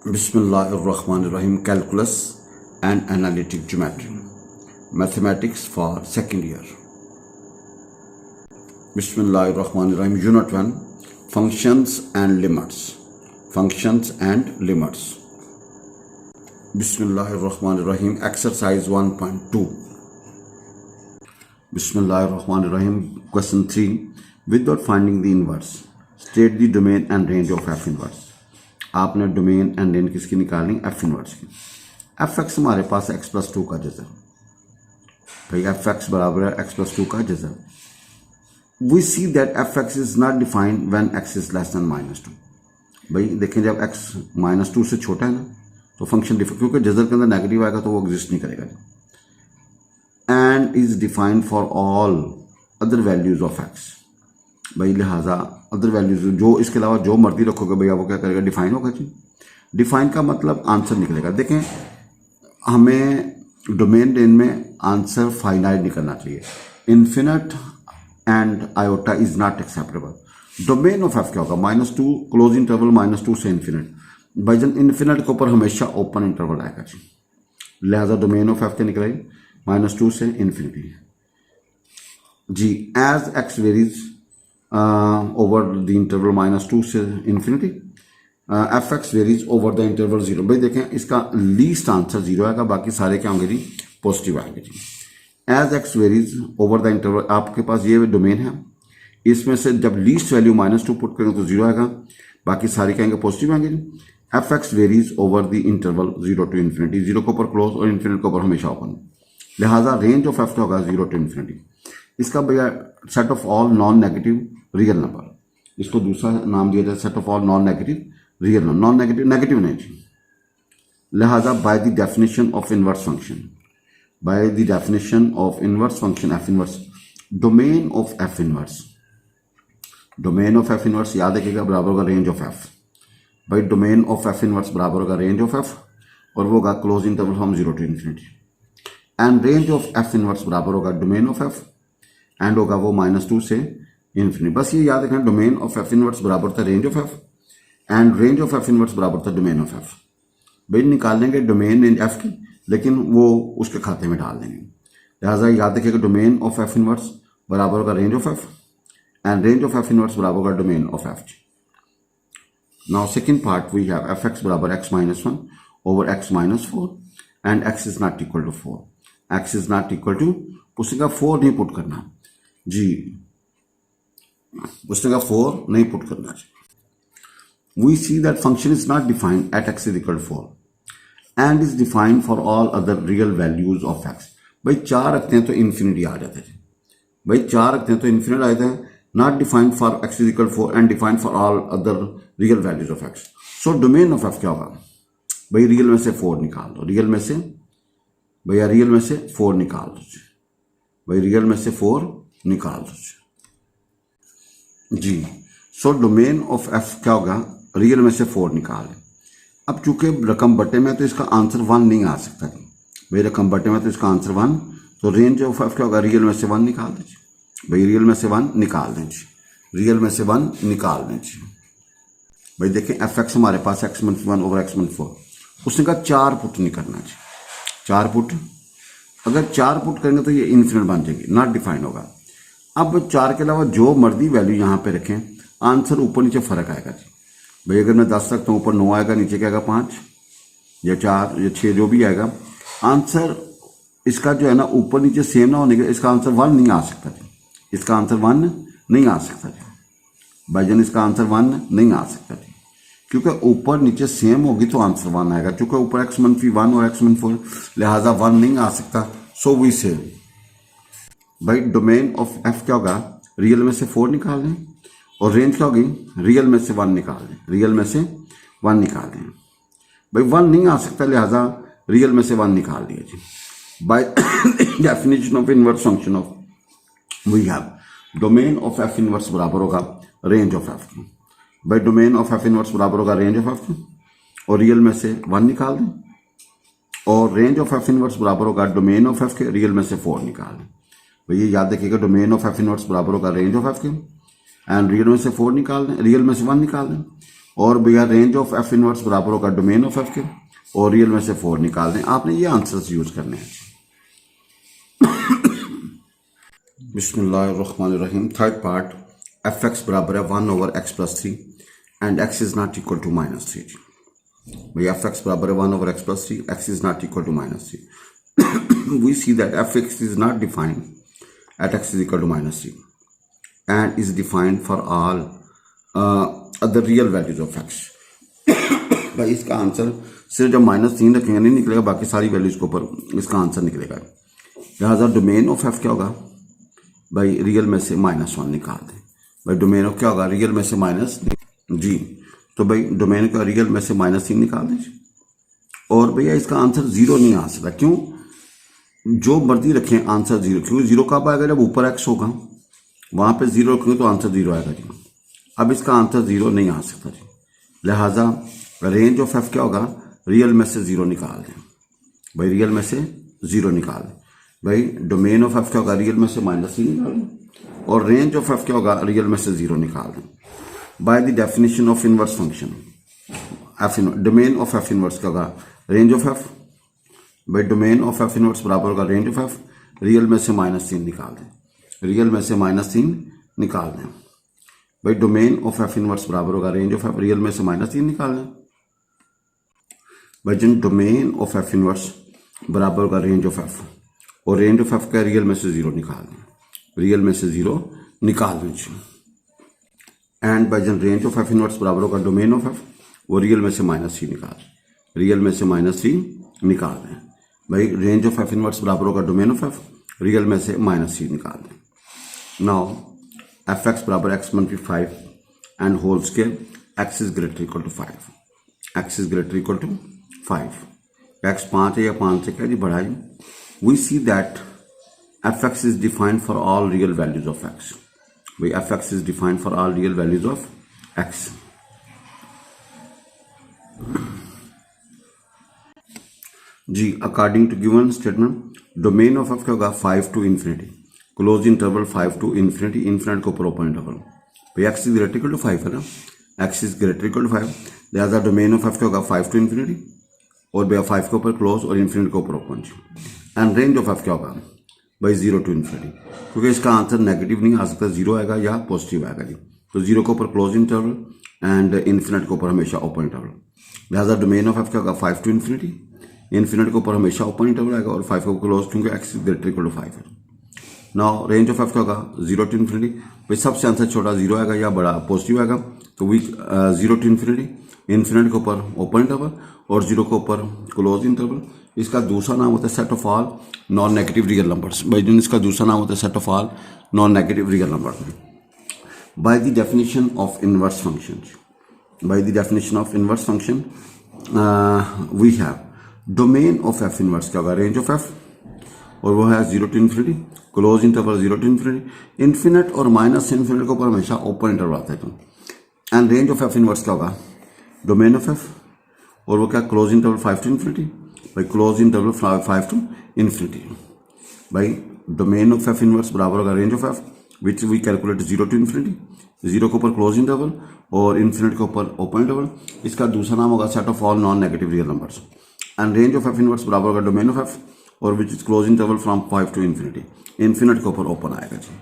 Bismillahirrahmanirrahim. Calculus and Analytic Geometry. Mathematics for second year. Bismillahirrahmanirrahim. Unit 1. Functions and limits. Functions and limits. Bismillahirrahmanirrahim. Exercise 1.2. Bismillahirrahmanirrahim. Question 3. Without finding the inverse, state the domain and range of f inverse. आपने domain and range किसकी निकालनी, F inverse की। F x हमारे पास x plus two का जज़र, भाई f x बराबर है x plus two का जज़र। We see that f x is not defined when x is less than minus two. भाई देखें जब एक्स माइनस टू से छोटा है ना तो फंक्शन डिफाइन, क्योंकि जज़र के अंदर नेगेटिव आएगा तो वो एग्जिस्ट नहीं करेगा। And is defined for all other values of x. भाई लिहाजा अदर वैल्यूज जो इसके अलावा जो मर्जी रखोगे भैया वो क्या करेगा, डिफाइन होगा जी। डिफाइन का मतलब आंसर निकलेगा। देखें हमें डोमेन रेंज में आंसर फाइनाइट नहीं करना चाहिए। Infinite and iota is not acceptable. Domain of f क्या होगा, minus two close interval minus two से इन्फिनिट। भाई जन इन्फिनिट के ऊपर हमेशा ओपन इंटरवल आएगा जी, लिहाजा डोमेन ऑफ एफ क्या निकलेगी, माइनस टू से इन्फिनिटी जी। As x varies over the interval minus two से infinity, f x varies over the interval zero. भाई देखें इसका लीस्ट आंसर जीरो आएगा, बाकी सारे क्या होंगे जी, पॉजिटिव आएंगे जी। As x varies over the interval, आपके पास ये डोमेन है, इसमें से जब least value minus two put करेंगे तो जीरो आएगा, बाकी सारे क्या आएंगे, पॉजिटिव आएंगे जी। F x varies over the interval zero to infinity, zero के ऊपर क्लोज और इन्फिनिटी के ऊपर हमेशा ओपन, लिहाजा रेंज ऑफ एफ होगा जीरो टू इन्फिनिटी। इसका भैया set of all non negative real number, इसको दूसरा नाम दिया जाए set of all non negative real number. Non negative negative नहीं जी, लिहाजा bye the definition of inverse function, by the definition of inverse function F inverse, domain of f inverse, domain of f inverse याद रखिएगा बराबर होगा range of F. भाई domain of f inverse बराबर होगा range of f और वो होगा close interval from zero to infinity. And range of f inverse बराबर होगा डोमेन ऑफ एफ एंड होगा वो माइनस टू से इन्फिनिटी। बस ये याद रखना, डोमेन ऑफ एफ इनवर्स बराबर था range of f and range of f inverse बराबर था डोमेन ऑफ एफ। भाई निकाल लेंगे डोमेन रेंज एफ की, लेकिन वो उसके खाते में डाल देंगे, लिहाजा याद रखिएगा डोमेन ऑफ एफ इनवर्स बराबर होगा range of f and range of f inverse बराबर होगा domain of f. Now second part we have f x बराबर x minus one over x minus four and x is not equal to four. X is not equal to, उसका four नहीं put करना जी, उसने कहा four नहीं put करना चाहिए। We see that function is not defined at x is equal to four and is defined for all other real values of x. भाई चार रखते हैं तो इन्फिनिटी आ जाता है, भाई चार रखते हैं तो इन्फिनिटी आ जाता है। Not defined for x is equal four and defined for all other real values of x. So domain of f क्या होगा, भाई रियल में से फोर निकाल दो, रियल में से भैया रियल में से फोर निकाल दो, भाई रियल में से फोर निकाल दो जी। सो डोमेन ऑफ एफ क्या होगा, रियल में से फोर निकाल। अब चूंकि रकम बटे में तो इसका आंसर वन नहीं आ सकता जी, भाई रकम बटे में तो इसका आंसर वन, तो रेंज ऑफ एफ क्या होगा, रियल में से वन निकाल दीजिए, भाई रियल में से वन निकाल दें जी, रियल में से वन निकाल दें जी। भाई देखें एफ एक्स हमारे पास एक्स मन वन ओवर एक्स मन फोर, उसने कहा चार पुट नहीं करना जी, चार पुट, अगर चार पुट करेंगे तो ये इन्फिनिट बन जाएगी, नॉट डिफाइन होगा। अब चार के अलावा जो मर्जी वैल्यू यहाँ पे रखें, आंसर ऊपर नीचे फर्क आएगा जी। भाई अगर मैं 10 रखता हूँ ऊपर 9 आएगा, नीचे क्या आएगा 5 या 4 या 6 जो भी आएगा, आंसर इसका जो है ना ऊपर नीचे सेम ना होने के इसका आंसर 1 नहीं आ सकता जी, इसका आंसर 1 नहीं आ सकता जी। भाईजान इसका आंसर 1 नहीं आ सकता जी, क्योंकि ऊपर नीचे सेम होगी तो आंसर 1 आएगा, क्योंकि ऊपर एक्स मनफी 1 और एक्स मन 4, लिहाजा 1 नहीं आ सकता। सो वी से भाई डोमेन ऑफ एफ क्या होगा, रियल में से 4 निकाल दें और रेंज क्या होगी, रियल में से 1 निकाल दें, रियल में से 1 निकाल दें। भाई 1 नहीं आ सकता, लिहाजा रियल में से 1 निकाल दिया जी। By definition of inverse function of we have domain of f inverse बराबर होगा रेंज ऑफ एफ की। भाई डोमेन ऑफ एफ इनवर्स बराबर होगा रेंज ऑफ एफ की और रियल में से 1 निकाल दें, और रेंज ऑफ एफ इनवर्स बराबर होगा डोमेन ऑफ एफ के, रियल में से 4 निकाल दें। भैया याद रखिएगा डोमेन ऑफ एफ इनवर्स बराबर होगा रेंज ऑफ एफ के एंड रियल में से 4 निकाल दें, रियल में से 1 निकाल दें, और भैया रेंज ऑफ एफ इनवर्स बराबर होगा डोमेन ऑफ एफ के, और रियल में से 4 निकाल दें। आपने ये आंसर्स यूज करने हैं। बिस्मिल्लाहिर्रहमानिर्रहीम। थर्ड पार्ट, एफ एक्स बराबर है 1/x+3 and x is not equal to -3। भाई एफ एक्स बराबर है 1/x+3, x is not equal to -3। We see that f x is not defined at x is equal to -3 and is defined for all other real values of x। भाई इसका answer सिर्फ जब -3 रखेंगे नहीं निकलेगा, बाकी सारी वैल्यूज के ऊपर इसका आंसर निकलेगा। लिहाजा डोमेन ऑफ f क्या होगा भाई, रियल में से -1 निकाल दें। भाई डोमेन ऑफ क्या होगा, रियल में से माइनस जी, तो भाई डोमेन का रियल में से -3 निकाल दीजिए। और भैया इसका आंसर 0 नहीं आ सकता, क्यों? जो मर्जी रखें आंसर 0, क्योंकि 0 कब आएगा, जब ऊपर x होगा, वहां पे 0 रखेंगे तो आंसर 0 आएगा जी। अब इसका आंसर 0 नहीं आ सकता जी, लिहाजा रेंज ऑफ f क्या होगा, रियल में से 0 निकाल दें। भाई रियल में से 0 निकाल दें। भाई डोमेन ऑफ f क्या होगा, रियल में से -3 निकाल दें, और रेंज ऑफ f क्या होगा, रियल में से 0 निकाल दें। Bye the definition of inverse function f domain of f inverse क्या होगा, रेंज ऑफ f। भाई डोमेन ऑफ f इनवर्स बराबर होगा रेंज ऑफ f, रियल में से -3 निकाल दें, रियल में से -3 निकाल दें। भाई डोमेन ऑफ f इनवर्स बराबर होगा रेंज ऑफ f, रियल में से -3 निकाल दें। भाई जिन डोमेन ऑफ f इनवर्स बराबर होगा रेंज ऑफ f, और रेंज ऑफ f का रियल में से 0 निकाल दें, रियल में से 0 निकाल दीजिए। एंड बाई जन रेंज ऑफ f इनवर्स बराबर होगा डोमेन ऑफ f, वो रियल में से -3 निकाल, रियल में से -3 निकाल दें। भाई रेंज ऑफ f इनवर्स बराबर होगा डोमेन ऑफ f, रियल में से -3 निकाल दें। नाउ एफ एक्स बराबर x-5 and whole square x is greater equal to 5, x is greater equal to 5। x 5 है या 5 से क्या जी बढ़ाई। We see that f x is defined for all real values of x। भाई f x is defined for all real values of x। जी according to given statement domain of f क्या होगा 5 to infinity, close interval 5 to infinity, infinite को ऊपर open interval. भाई x is greater equal to 5 है ना, x is greater equal to 5, लिहाजा domain of f क्या होगा 5 to infinity, और भैया 5 के ऊपर क्लोज और इन्फिनिट के ऊपर open. And range of f क्या होगा भाई 0 to infinity, क्योंकि इसका आंसर नेगेटिव नहीं आ सकता, 0 आएगा या पॉजिटिव आएगा जी। तो 0 के ऊपर क्लोज इंटरवल एंड इन्फिनिट के ऊपर हमेशा ओपन इंटरवल, लिहाजा डोमेन ऑफ f क्या होगा 5 to infinity, इन्फिनिट के ऊपर हमेशा ओपन इंटरवल आएगा, और 5 के ऊपर क्लोज, क्योंकि x is greater equal to 5 है। नाउ रेंज ऑफ f क्या होगा 0 to infinity। भाई सबसे आंसर छोटा 0 आएगा या बड़ा पॉजिटिव आएगा, तो वी 0 to infinity, इन्फिनिट के ऊपर ओपन इंटरवल और 0 के ऊपर क्लोज इंटरवल। इसका दूसरा नाम होता है set of all non negative real numbers. भाई जिन इसका दूसरा नाम होता है set of all non negative real number. By the definition of inverse function, by the definition of inverse function we have domain of f inverse क्या होगा range of f, और वो है 0 to infinity, close interval 0 to infinity, infinite और minus infinite के ऊपर हमेशा open interval आता है। And range of f inverse क्या होगा डोमेन ऑफ एफ, और वो क्या क्लोज इंटरवल 5 to infinity, भाई क्लोज इंटरवल 5 to infinity। भाई डोमेन ऑफ एफ इनवर्स बराबर होगा range of f which we calculate 0 to infinity, 0 के ऊपर क्लोज इंटरवल और इन्फिनिट के ऊपर ओपन इंटरवल। इसका दूसरा नाम होगा set of all non negative real numbers. And range of f inverse बराबर होगा डोमेन ऑफ एफ, और which is close interval from 5 to infinity, infinite के ऊपर ओपन आएगा जी।